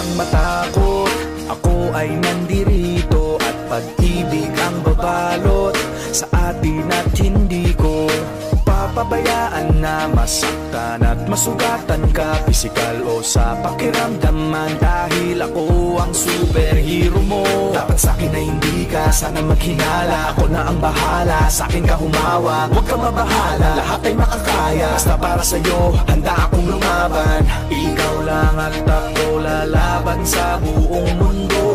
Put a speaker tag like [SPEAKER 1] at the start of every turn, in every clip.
[SPEAKER 1] kang matakot. Ako ay nandirito at pag-ibig ang babalot sa atin at hindi ko papabayaan na masaktan at masugatan ka, pisikal o sa pakiramdaman. Dahil ako ang superhero mo, dapat sa'kin na hindi ka sana maghinala. Ako na ang bahala, sa'kin ka humawak, huwag ka mabahala, lahat ay makakaya. Basta para sa'yo, handa akong lumaban. Ikaw lang at ako lalaban sa buong mundo,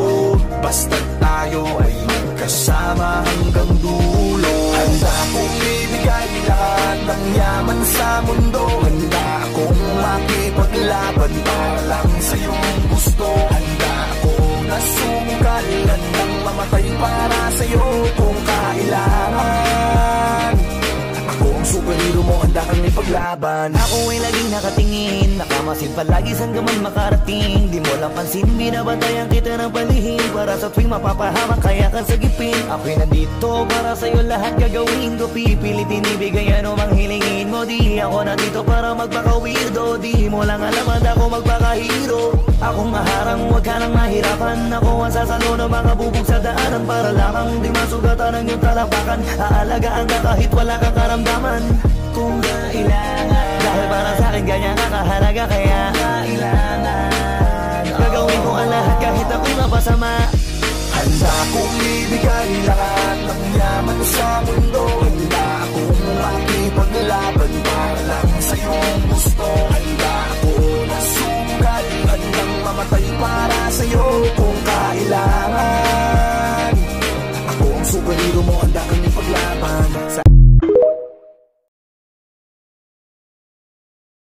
[SPEAKER 1] basta tayo ay magkasama hanggang dulo. Handa akong ibigay lahat ng yaman sa mundo, handa akong makipaglaban para lang sa iyong gusto. Handa akong nasunggal, handang mamatay para sa iyo kung kailangan. Ako ang superhero mo, handa kang ipaglaban.
[SPEAKER 2] Ako ay laging nakatingin, nakamasid palagi saan ka man makarating. Di mo lang pansin, binabantayan kita ng palihim, para sa tuwing mapapahamak kaya kang sagipin. Ako'y nandito para sa'yo, lahat gagawin ko, pipilitin ibigay ano mang hilingin mo. Di ako nandito para magpaka-weirdo, di mo lang alam at ako magpaka-hero. Akong maharang, huwag ka nang mahirapan, ako ang sasalo ng mga bubog sa daanan, para lamang di masugatan ang iyong talapakan. Aalagaan ka kahit wala kang karamdaman kung kailangan, dahil para sa'kin ganyan ka kahalaga, kaya kailangan gagawin ko ang lahat kahit ako'y mapasama.